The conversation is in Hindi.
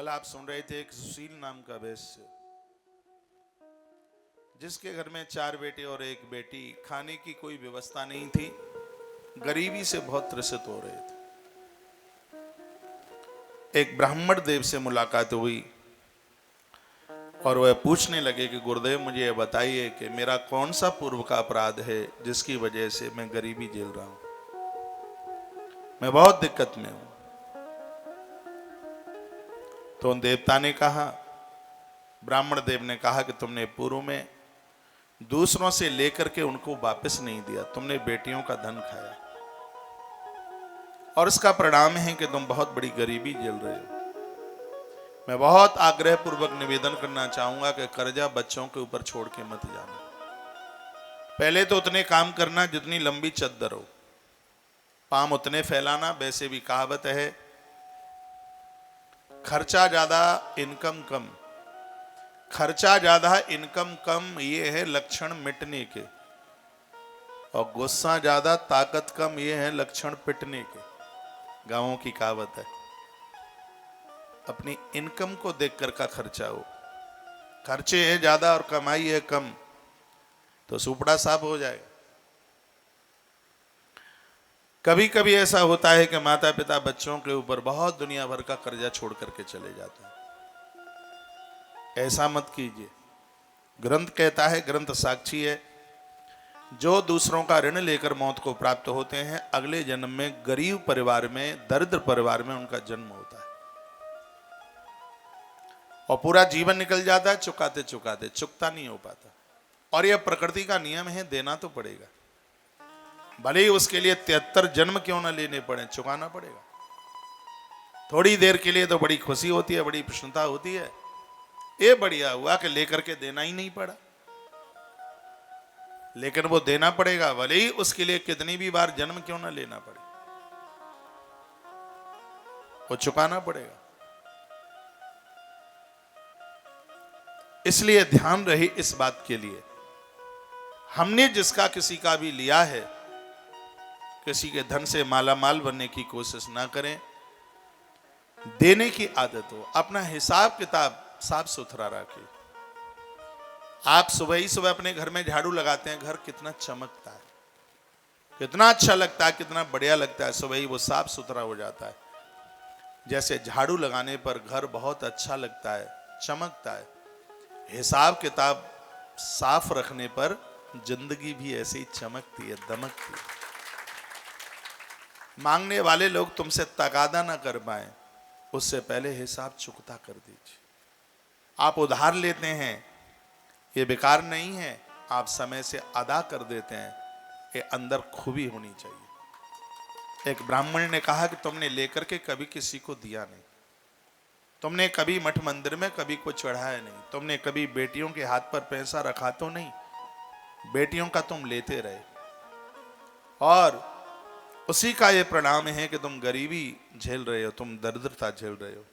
कल आप सुन रहे थे एक सुशील नाम का वैश्य, जिसके घर में 4 बेटे और 1 बेटी, खाने की कोई व्यवस्था नहीं थी, गरीबी से बहुत त्रसित हो रहे थे। एक ब्राह्मण देव से मुलाकात हुई और वह पूछने लगे कि गुरुदेव मुझे यह बताइए कि मेरा कौन सा पूर्व का अपराध है जिसकी वजह से मैं गरीबी झेल रहा हूं, मैं बहुत दिक्कत में हूं। तो उन देवता ने कहा, ब्राह्मण देव ने कहा कि तुमने पूर्व में दूसरों से लेकर के उनको वापस नहीं दिया, तुमने बेटियों का धन खाया और इसका परिणाम है कि तुम बहुत बड़ी गरीबी झेल रहे हो। मैं बहुत आग्रह पूर्वक निवेदन करना चाहूंगा कि कर्जा बच्चों के ऊपर छोड़ के मत जाना। पहले तो उतने काम करना जितनी लंबी चद्दर हो, पाम उतने फैलाना। वैसे भी कहावत है, खर्चा ज्यादा इनकम कम। खर्चा ज्यादा इनकम कम, ये है लक्षण मिटने के। और गुस्सा ज्यादा ताकत कम, ये है लक्षण पिटने के। गांवों की कहावत है। अपनी इनकम को देखकर का खर्चा हो। खर्चे है ज्यादा और कमाई है कम तो सुपड़ा साफ हो जाएगा। कभी कभी ऐसा होता है कि माता पिता बच्चों के ऊपर बहुत दुनिया भर का कर्जा छोड़ करके चले जाते हैं। ऐसा मत कीजिए। ग्रंथ कहता है, ग्रंथ साक्षी है, जो दूसरों का ऋण लेकर मौत को प्राप्त होते हैं, अगले जन्म में गरीब परिवार में, दरिद्र परिवार में उनका जन्म होता है और पूरा जीवन निकल जाता है चुकाते चुकाते, चुकता नहीं हो पाता। और यह प्रकृति का नियम है, देना तो पड़ेगा, भले ही उसके लिए 73 जन्म क्यों ना लेने पड़े, चुकाना पड़ेगा। थोड़ी देर के लिए तो बड़ी खुशी होती है, बड़ी प्रसन्नता होती है, ये बढ़िया हुआ कि लेकर के देना ही नहीं पड़ा, लेकिन वो देना पड़ेगा, भले ही उसके लिए कितनी भी बार जन्म क्यों ना लेना पड़े, वो चुकाना पड़ेगा। इसलिए ध्यान रहे इस बात के लिए, हमने जिसका किसी का भी लिया है, किसी के धन से माला माल बनने की कोशिश ना करें। देने की आदत हो, अपना हिसाब किताब साफ सुथरा रखें। आप सुबह ही सुबह अपने घर में झाड़ू लगाते हैं, घर कितना चमकता है, कितना अच्छा लगता है, कितना बढ़िया लगता है, सुबह ही वो साफ सुथरा हो जाता है। जैसे झाड़ू लगाने पर घर बहुत अच्छा लगता है, चमकता है, हिसाब किताब साफ रखने पर जिंदगी भी ऐसे ही चमकती है, दमकती है। मांगने वाले लोग तुमसे तगादा ना कर पाए, उससे पहले हिसाब चुकता कर दीजिए। आप उधार लेते हैं, ये बेकार नहीं है, आप समय से अदा कर देते हैं, ये अंदर खूबी होनी चाहिए। एक ब्राह्मण ने कहा कि तुमने लेकर के कभी किसी को दिया नहीं, तुमने कभी मठ मंदिर में कभी कुछ चढ़ाया नहीं, तुमने कभी बेटियों के हाथ पर पैसा रखा तो नहीं, बेटियों का तुम लेते रहे, और उसी का ये परिणाम है कि तुम गरीबी झेल रहे हो, तुम दरिद्रता झेल रहे हो।